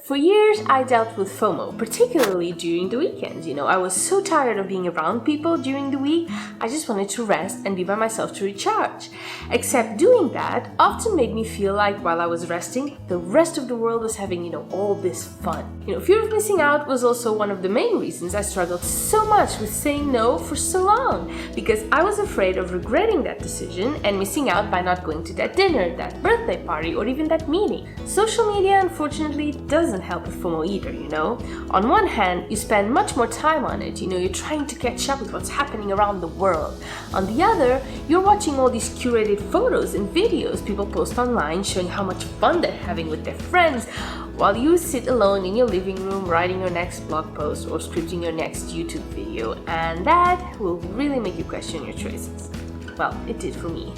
For years, I dealt with FOMO, particularly during the weekends. I was so tired of being around people during the week, I just wanted to rest and be by myself to recharge. Except doing that often made me feel like while I was resting, the rest of the world was having, all this fun. Fear of missing out was also one of the main reasons I struggled so much with saying no for so long, because I was afraid of regretting that decision and missing out by not going to that dinner, that birthday party, or even that meeting. Social media, unfortunately, doesn't help with FOMO either, On one hand, you spend much more time on it, you're trying to catch up with what's happening around the world. On the other, you're watching all these curated photos and videos people post online showing how much fun they're having with their friends, while you sit alone in your living room writing your next blog post or scripting your next YouTube video, and that will really make you question your choices. Well, it did for me.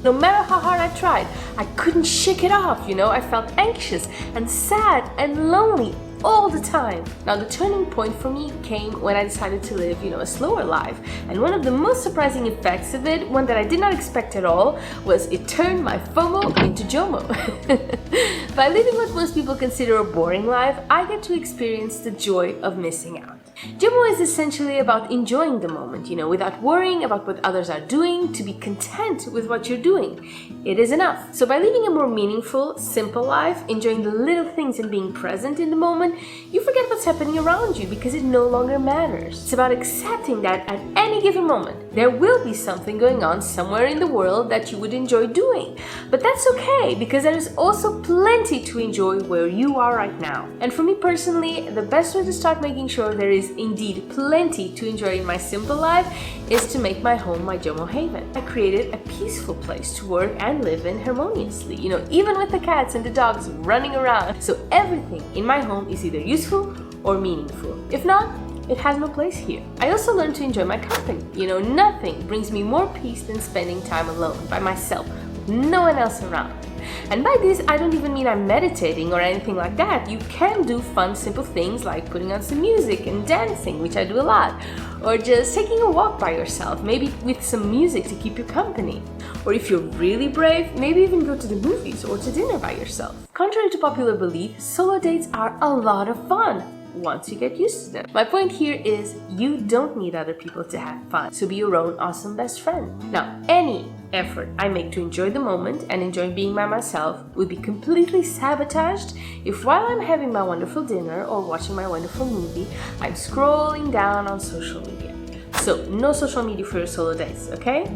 No matter how hard I tried, I couldn't shake it off, I felt anxious and sad and lonely all the time. Now, the turning point for me came when I decided to live, a slower life. And one of the most surprising effects of it, one that I did not expect at all, was it turned my FOMO into JOMO. By living what most people consider a boring life, I get to experience the joy of missing out. JOMO is essentially about enjoying the moment, without worrying about what others are doing, to be content with what you're doing. It is enough. So by living a more meaningful, simple life, enjoying the little things and being present in the moment, you forget what's happening around you because it no longer matters. It's about accepting that at any given moment, there will be something going on somewhere in the world that you would enjoy doing. But that's okay, because there is also plenty to enjoy where you are right now. And for me personally, the best way to start making sure there is indeed plenty to enjoy in my simple life is to make my home my JOMO haven. I created a peaceful place to work and live in harmoniously, even with the cats and the dogs running around. So everything in my home is either useful or meaningful. If not, it has no place here. I also learned to enjoy my company. Nothing brings me more peace than spending time alone, by myself, with no one else around. And by this, I don't even mean I'm meditating or anything like that. You can do fun, simple things like putting on some music and dancing, which I do a lot. Or just taking a walk by yourself, maybe with some music to keep you company. Or if you're really brave, maybe even go to the movies or to dinner by yourself. Contrary to popular belief, solo dates are a lot of fun once you get used to them. My point here is you don't need other people to have fun, so be your own awesome best friend. Now, any effort I make to enjoy the moment and enjoy being by myself would be completely sabotaged if while I'm having my wonderful dinner or watching my wonderful movie, I'm scrolling down on social media. So, no social media for your solo days, okay?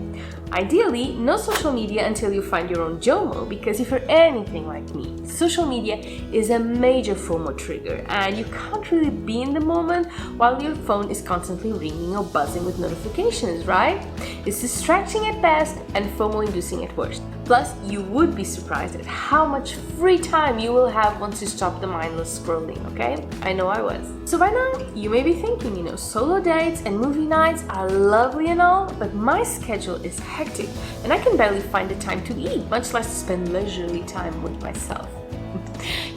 Ideally, no social media until you find your own JOMO, because if you're anything like me, social media is a major FOMO trigger and you can't really be in the moment while your phone is constantly ringing or buzzing with notifications, right? It's distracting at best and FOMO-inducing at worst. Plus, you would be surprised at how much free time you will have once you stop the mindless scrolling, okay? I know I was. So by now, you may be thinking, solo dates and movie nights are lovely and all, but my schedule is hectic and I can barely find the time to eat, much less to spend leisurely time with myself.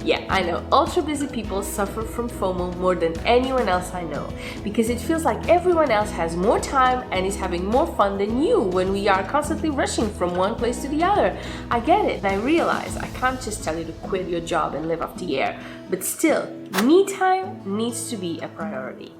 Yeah, I know, ultra busy people suffer from FOMO more than anyone else I know, because it feels like everyone else has more time and is having more fun than you when we are constantly rushing from one place to the other. I get it, and I realize I can't just tell you to quit your job and live off the air, but still, me time needs to be a priority.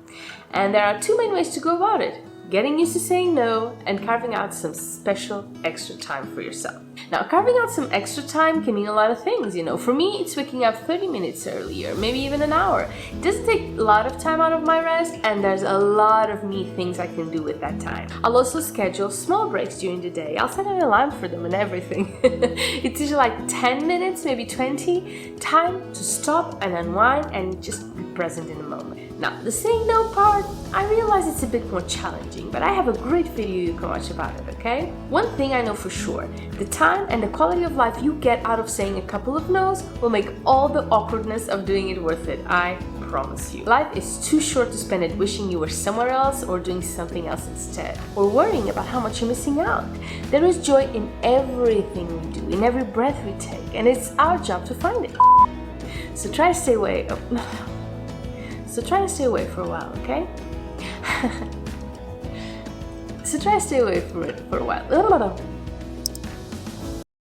And there are two main ways to go about it: getting used to saying no and carving out some special extra time for yourself. Now, carving out some extra time can mean a lot of things, For me, it's waking up 30 minutes earlier, maybe even an hour. It doesn't take a lot of time out of my rest, and there's a lot of me things I can do with that time. I'll also schedule small breaks during the day. I'll set an alarm for them and everything. It's usually like 10 minutes, maybe 20, time to stop and unwind and just be present in the moment. Now, the saying no part, I realize it's a bit more challenging, but I have a great video you can watch about it, okay? One thing I know for sure, the time and the quality of life you get out of saying a couple of no's will make all the awkwardness of doing it worth it, I promise you. Life is too short to spend it wishing you were somewhere else or doing something else instead, or worrying about how much you're missing out. There is joy in everything we do, in every breath we take, and it's our job to find it. So try to stay away. So try to stay away for a while, okay? So try to stay away from it for a while.